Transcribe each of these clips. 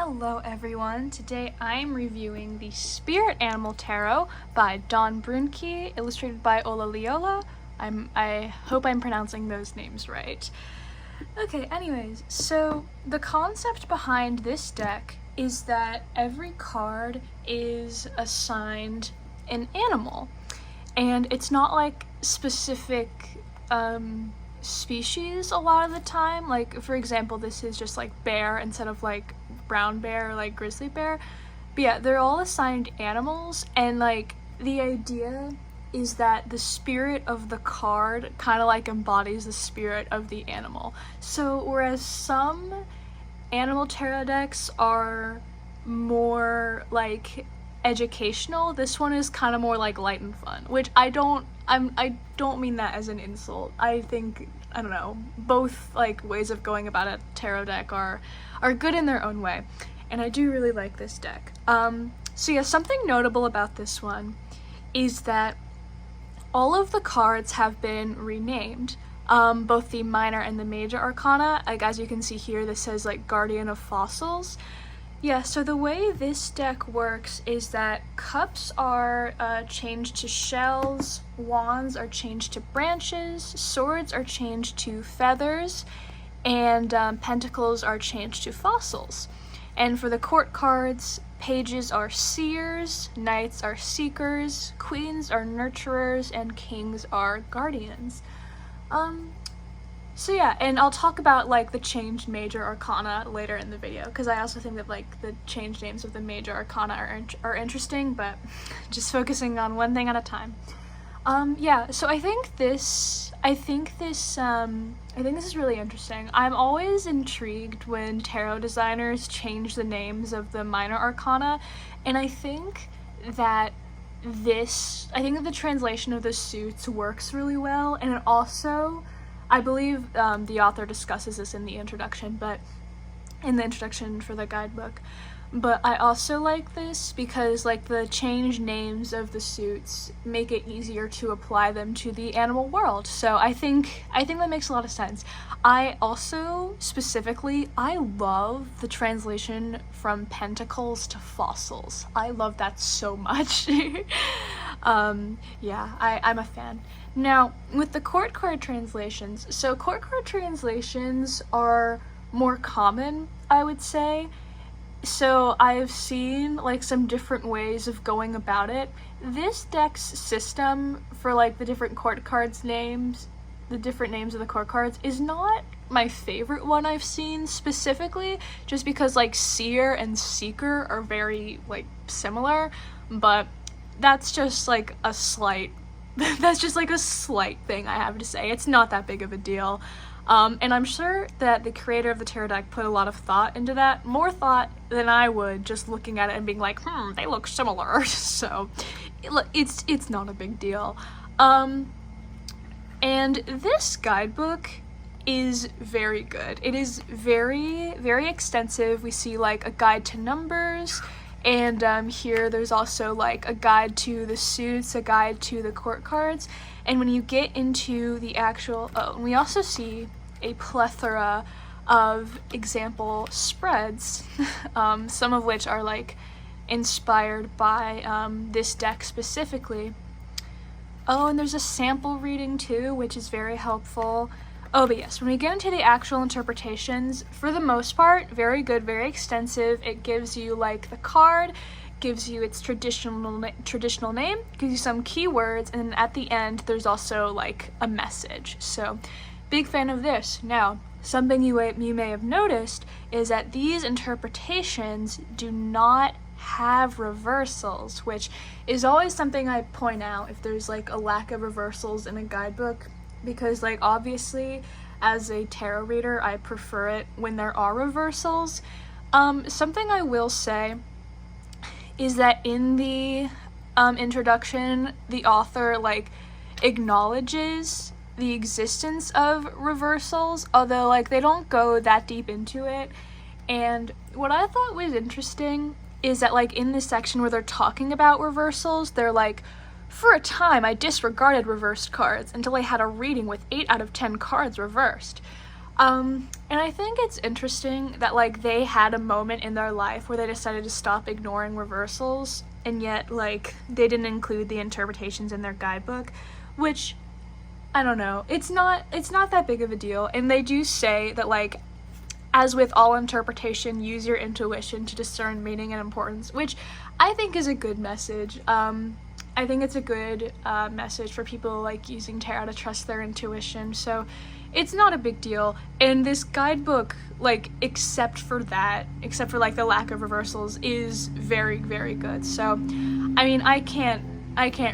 Hello everyone, today I'm reviewing the Spirit Animal Tarot by Brunke, illustrated by Ola Liola. I hope I'm pronouncing those names right. Okay, anyways, so the concept behind this deck is that every card is assigned an animal, and it's not like specific species a lot of the time. Like, for example, this is just like bear instead of like brown bear or like grizzly bear. But yeah, they're all assigned animals, and like the idea is that the spirit of the card kind of like embodies the spirit of the animal. So whereas some animal tarot decks are more like educational, this one is kind of more like light and fun, which I don't mean that as an insult. I think, I don't know, both like ways of going about a tarot deck are good in their own way, and I do really like this deck. So yeah, something notable about this one is that all of the cards have been renamed, both the minor and the major arcana. Like, as you can see here, this says like Guardian of Fossils. Yeah, so the way this deck works is that cups are changed to shells, wands are changed to branches, swords are changed to feathers, and pentacles are changed to fossils. And for the court cards, pages are seers, knights are seekers, queens are nurturers, and kings are guardians. So yeah, and I'll talk about like the changed major arcana later in the video, because I also think that like the changed names of the major arcana are interesting, but just focusing on one thing at a time. Yeah, so I think this is really interesting. I'm always intrigued when tarot designers change the names of the minor arcana, and I think that the translation of the suits works really well, and it also, I believe the author discusses this in the introduction for the guidebook, but I also like this because like the changed names of the suits make it easier to apply them to the animal world. So I think that makes a lot of sense. I also I love the translation from pentacles to fossils. I love that so much. Yeah, I'm a fan. Now, with the court card translations, so court card translations are more common, I would say. So I've seen like some different ways of going about it. This deck's system for like the different court cards names, the different names of the court cards, is not my favorite one I've seen, specifically just because like seer and seeker are very like similar, but that's just like a slight thing I have to say. It's not that big of a deal. And I'm sure that the creator of the tarot deck put a lot of thought into that, more thought than I would just looking at it and being like, they look similar. So it's not a big deal. And this guidebook is very good. It is very, very extensive. We see like a guide to numbers, and here there's also like a guide to the suits, a guide to the court cards, and when you get into the actual, we also see a plethora of example spreads, some of which are like inspired by this deck specifically. Oh, and there's a sample reading too, which is very helpful. Oh, but yes, when we get into the actual interpretations, for the most part, very good, very extensive. It gives you like the card, gives you its traditional name, gives you some keywords, and then at the end there's also like a message. So big fan of this. Now, something you may have noticed is that these interpretations do not have reversals, which is always something I point out if there's like a lack of reversals in a guidebook, because like obviously as a tarot reader I prefer it when there are reversals. Something I will say is that in the introduction, the author like acknowledges the existence of reversals, although like they don't go that deep into it. And what I thought was interesting is that like in this section where they're talking about reversals, they're like, for a time I disregarded reversed cards until I had a reading with 8 out of 10 cards reversed. And I think it's interesting that, like, they had a moment in their life where they decided to stop ignoring reversals, and yet, like, they didn't include the interpretations in their guidebook, which, I don't know, it's not that big of a deal. And they do say that, like, as with all interpretation, use your intuition to discern meaning and importance, which I think is a good message. I think it's a good message for people, like, using tarot to trust their intuition, so it's not a big deal. And this guidebook, like, except for like the lack of reversals, is very, very good. So I mean, I can't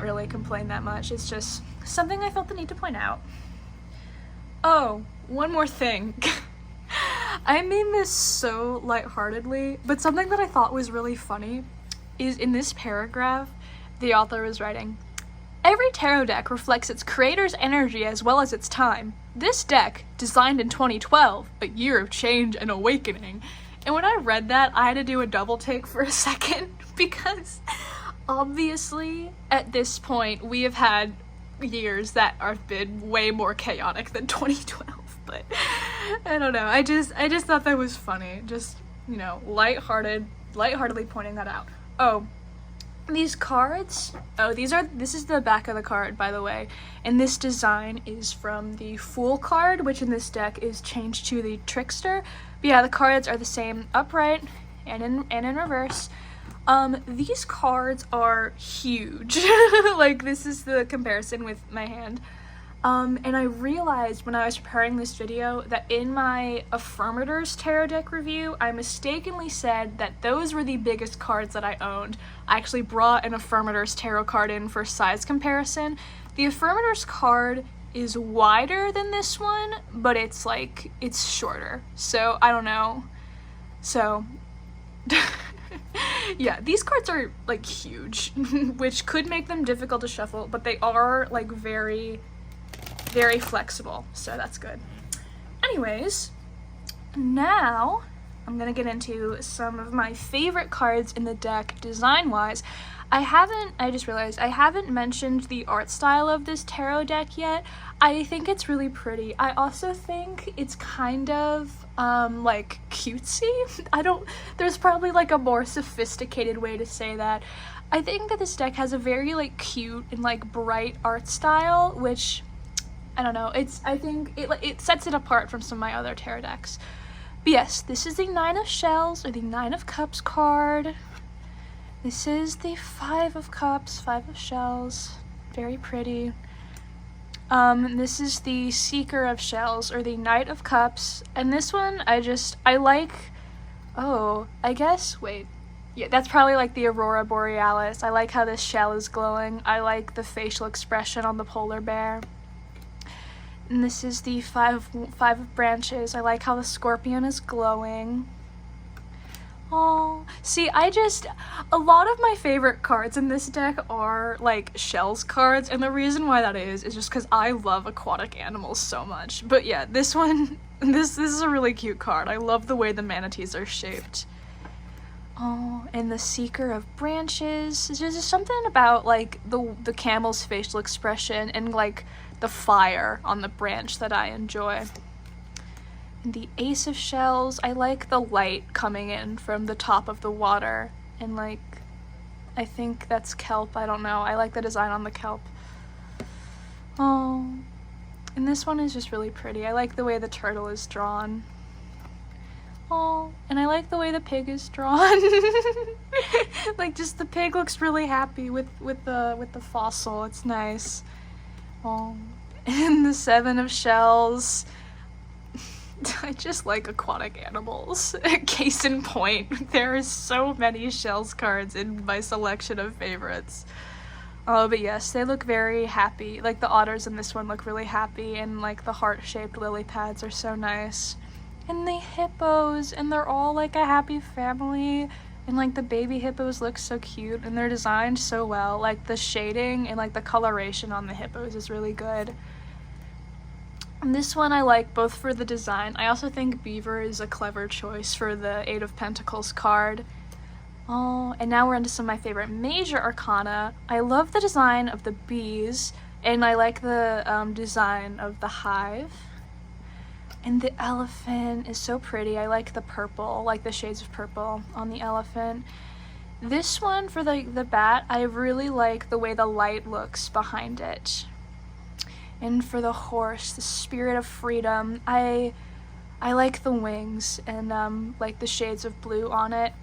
really complain that much. It's just something I felt the need to point out. Oh, one more thing. I mean this so lightheartedly, but something that I thought was really funny is in this paragraph, the author was writing, "Every tarot deck reflects its creator's energy as well as its time. This deck, designed in 2012, a year of change and awakening." And when I read that, I had to do a double take for a second, because obviously at this point we have had years that have been way more chaotic than 2012, but I don't know, I just thought that was funny, just, you know, lightheartedly pointing that out. Oh, these cards, this is the back of the card, by the way, and this design is from the Fool card, which in this deck is changed to the Trickster. But yeah, the cards are the same upright and in reverse. These cards are huge. Like, this is the comparison with my hand. And I realized when I was preparing this video that in my Affirmators tarot deck review, I mistakenly said that those were the biggest cards that I owned. I actually brought an Affirmators tarot card in for size comparison. The Affirmators card is wider than this one, but it's shorter. So, I don't know. So, yeah, these cards are, like, huge, which could make them difficult to shuffle, but they are, like, very, very flexible, so that's good. Anyways, now I'm gonna get into some of my favorite cards in the deck design-wise. I just realized I haven't mentioned the art style of this tarot deck yet. I think it's really pretty. I also think it's kind of, like, cutesy. There's probably, like, a more sophisticated way to say that. I think that this deck has a very, like, cute and, like, bright art style, which, I don't know, I think it sets it apart from some of my other tarot decks. But yes, this is the Nine of Shells, or the Nine of Cups card. This is the Five of Cups, Five of Shells, very pretty. This is the Seeker of Shells, or the Knight of Cups, and this one I like, yeah, that's probably like the Aurora Borealis. I like how this shell is glowing. I like the facial expression on the polar bear. And this is the five of branches. I like how the scorpion is glowing. Oh, see, a lot of my favorite cards in this deck are, like, shells cards, and the reason why that is just because I love aquatic animals so much. But yeah, this one, this is a really cute card. I love the way the manatees are shaped. Oh, and the Seeker of Branches. There's just something about, like, the camel's facial expression and, like, the fire on the branch that I enjoy. And the Ace of Shells, I like the light coming in from the top of the water, and, like, I think that's kelp, I don't know, I like the design on the kelp. Oh, and this one is just really pretty. I like the way the turtle is drawn. Oh, and I like the way the pig is drawn. Like, just the pig looks really happy with the fossil. It's nice. Oh, and the Seven of Shells. I just like aquatic animals. Case in point, there are so many shells cards in my selection of favorites. Oh, but yes, they look very happy. Like, the otters in this one look really happy, and, like, the heart-shaped lily pads are so nice. And the hippos, and they're all, like, a happy family, and, like, the baby hippos look so cute, and they're designed so well. Like, the shading and, like, the coloration on the hippos is really good. And this one I like both for the design. I also think beaver is a clever choice for the Eight of Pentacles card. Oh, and now we're into some of my favorite major arcana. I love the design of the bees, and I like the design of the hive. And the elephant is so pretty. I like the purple, like the shades of purple on the elephant. This one for the bat, I really like the way the light looks behind it. And for the horse, the spirit of freedom, I like the wings and like the shades of blue on it.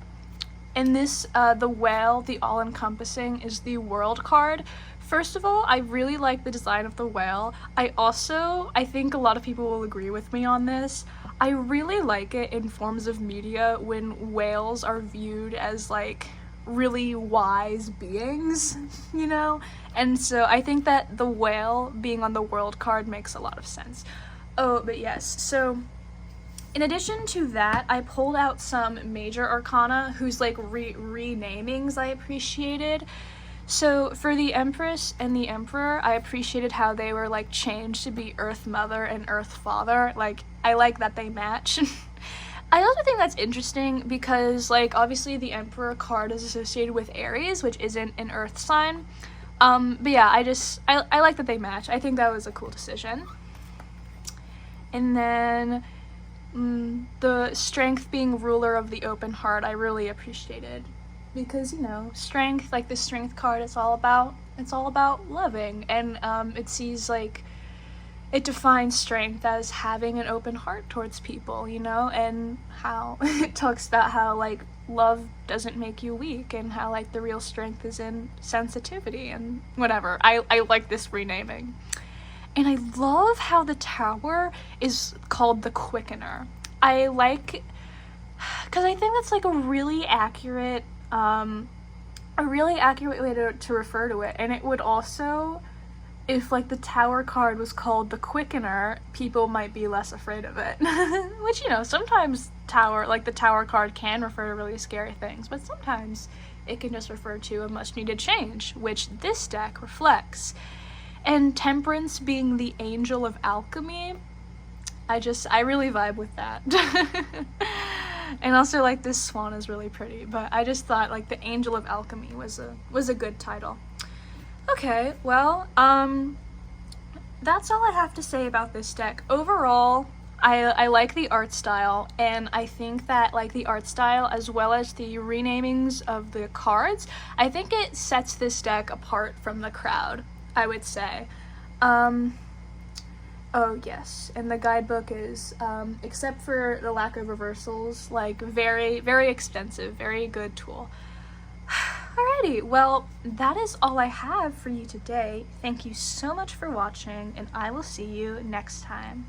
And this, the whale, the all-encompassing, is the world card. First of all, I really like the design of the whale. I think a lot of people will agree with me on this. I really like it in forms of media when whales are viewed as like really wise beings, you know? And so I think that the whale being on the world card makes a lot of sense. Oh, but yes, so in addition to that, I pulled out some major arcana whose like renamings I appreciated. So for the Empress and the Emperor, I appreciated how they were like changed to be Earth Mother and Earth Father. Like, I like that they match. I also think that's interesting because like obviously the Emperor card is associated with Aries, which isn't an Earth sign. But yeah, I like that they match. I think that was a cool decision. And then the Strength being ruler of the open heart, I really appreciated. Because, you know, strength, like the Strength card, it's all about loving, and it sees like it defines strength as having an open heart towards people, you know, and how it talks about how like love doesn't make you weak and how like the real strength is in sensitivity and whatever. I like this renaming. And I love how the tower is called the Quickener. I like, because I think that's like a really accurate way to refer to it. And it would also, if like the tower card was called the Quickener, people might be less afraid of it. Which, you know, sometimes the tower card can refer to really scary things, but sometimes it can just refer to a much needed change, which this deck reflects. And Temperance being the angel of alchemy, I really vibe with that. And also like this swan is really pretty, but I just thought like the angel of alchemy was a good title. Okay, well, that's all I have to say about this deck. Overall, I like the art style, and I think that like the art style as well as the renamings of the cards, I think it sets this deck apart from the crowd, I would say. Oh yes, and the guidebook is, except for the lack of reversals, like very, very extensive, very good tool. Alrighty, well, that is all I have for you today. Thank you so much for watching, and I will see you next time.